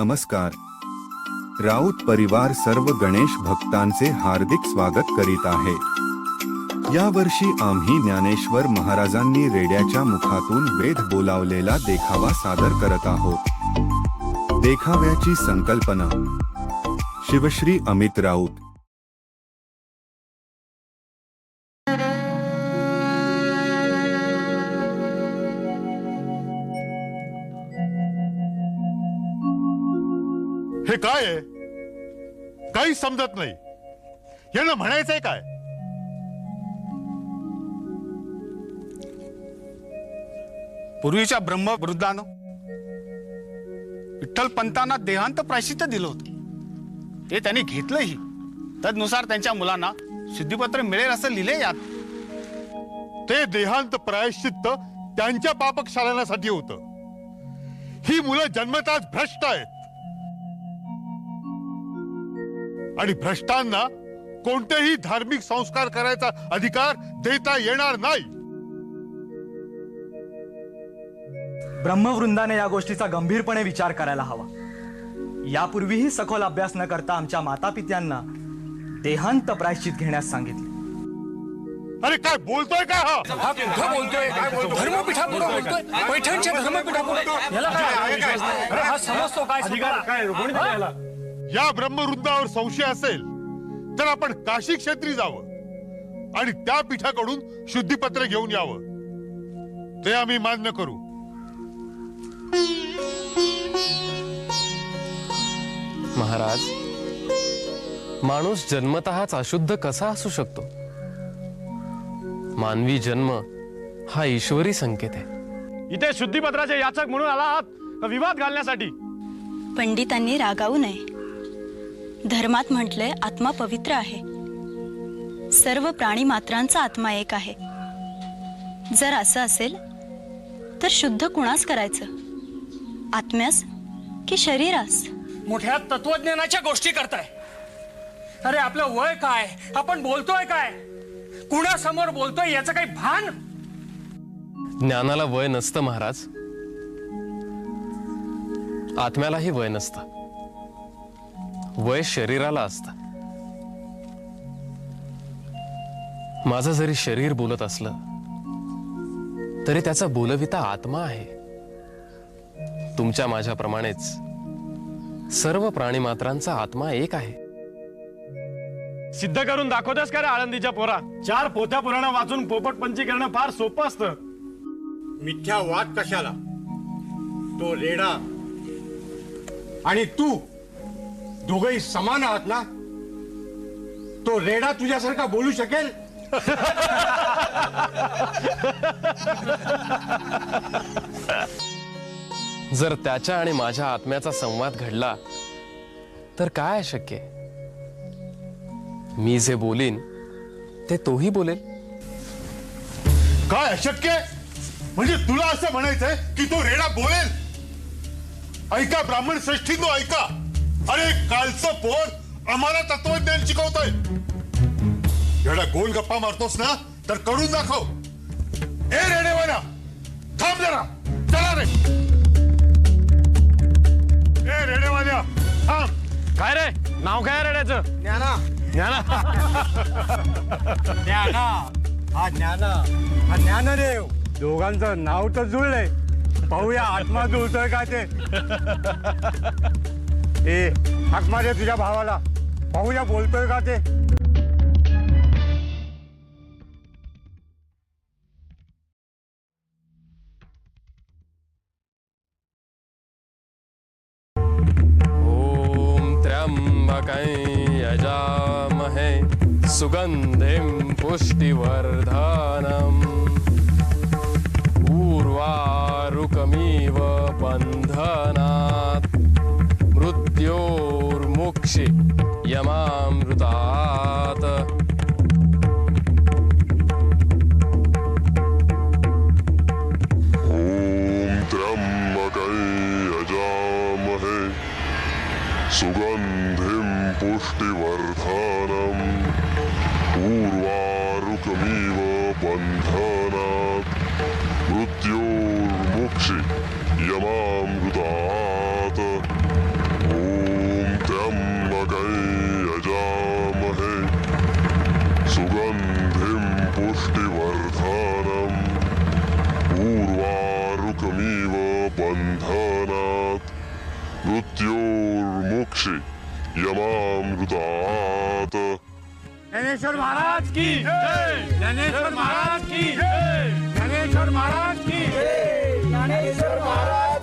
नमस्कार. राऊत परिवार सर्व गणेश भक्तांचे हार्दिक स्वागत करीत आहे. यावर्षी आम्ही ज्ञानेश्वर महाराजांनी रेड्याच्या मुखातून वेद बोलावलेला देखावा सादर करत आहोत. देखाव्याची संकल्पना शिवश्री अमित राऊत. हे काय आहे? काही समजत नाही. यांना म्हणायचंय काय? पूर्वीच्या ब्रह्मवृद्धानं विठ्ठल पंतांना देहांत प्रायश्चित्त दिलं होतं. ते त्यांनी घेतलंही. तदनुसार त्यांच्या मुलांना शुद्धीपत्र मिळेल असं लिहिले यात. ते देहांत प्रायश्चित्त त्यांच्या पापक्षालनासाठी होतं. ही मुलं जन्मताच भ्रष्ट आहेत आणि भ्रष्टांना कोणतेही धार्मिक संस्कार करायचा अधिकार देता येणार नाही. ब्रह्मवृंदाने या गोष्टीचा गंभीरपणे विचार करायला हवा. यापूर्वीही सखोल अभ्यास न करता आमच्या मातापित्यांना देहांत प्रायश्चित घेण्यास सांगितले. अरे काय बोलतोय का हा? बोलतोय धर्मपीठापुढे बोलतोय, पैठणच्या धर्मपीठापुढे. हा समजतो काय या ब्रह्मवृंदावर संशय असेल तर आपण काशी क्षेत्री जावं आणि त्या पीठाकडून शुद्धीपत्र घेऊन यावं. ते आम्ही मान्य करू. महाराज, माणूस जन्मतःच अशुद्ध कसा असू शकतो? मानवी जन्म हा ईश्वरी संकेत आहे. इथे शुद्धीपत्राचे याचक म्हणून आला आहात विवाद घालण्यासाठी? पंडितांनी रागावू नये. धर्मात म्हटलंय आत्मा पवित्र आहे. सर्व प्राणी मात्रांचा आत्मा एक आहे. जर असं असेल तर शुद्ध कुणास करायचं, आत्म्यास की शरीरास? मोठ्या तत्वज्ञानाच्या गोष्टी करताय. अरे आपलं वय काय, आपण बोलतोय काय, कुणासमोर बोलतोय याचं काही भान? ज्ञानाला वय नसतं महाराज. आत्म्यालाही वय नसतं. वय शरीराला असतं. माझं जरी शरीर बोलत असलं तरी त्याचा बोलविता आत्मा आहे. तुमच्या माझ्याप्रमाणेच सर्व प्राणी मात्रांचा आत्मा एक आहे. सिद्ध करून दाखवतेस का रे आळंदीच्या पोरा? 4 पोथ्या पुराण वाचून पोपट पंची करणं फार सोपं असतं. मिथ्या वाद कशाला? तो रेडा आणि तू दोघही समान आहात ना? तो रेडा तुझ्यासारखा बोलू शकेल? जर त्याच्या आणि माझ्या आत्म्याचा संवाद घडला तर काय अशक्य? मी जे बोलीन ते तोही बोलेल. काय अशक्य? म्हणजे तुला असं म्हणायचंय की तो रेडा बोलेल? ऐका ब्राह्मण श्रेष्ठींनो, ऐका. अरे कालचं पोर आम्हाला तत्वज्ञान शिकवतोय. एवढा गोल गप्पा मारतोस ना तर करून दाखव. ए रेडेवाला, थांब जरा. चला रे. ए रेडेवाल्या, थांब. काय रे नाव काय रेड्याचं? ज्ञाना. ज्ञाना. ज्ञाना हा ज्ञाना हा ज्ञानदेव. दोघांचं नाव तर जुळलंय. पाहूया आत्मा जुळतोय का ते. ए हाक मार तुझ्या भावाला. पाहूया बोलतोय का ते. ओम त्र्यंबकं यजामहे सुगंधिं पुष्टिवर्धनम् उर्वारुकमिव बन्धनात् मृत्योर्मुक्षि यमामृतात्. ओम त्र्यंबकं यजामहे सुगंधिं पुष्टिवर्धनम् उर्वारुकमिव बन्धनात् मृत्योर्मुक्षि यमामृतात्. बन्धनात् मृत्योर्मोक्षे यमामृतात्। ज्ञानेश्वर महाराज की जय, ज्ञानेश्वर महाराज की जय, ज्ञानेश्वर महाराज की जय, ज्ञानेश्वर महाराज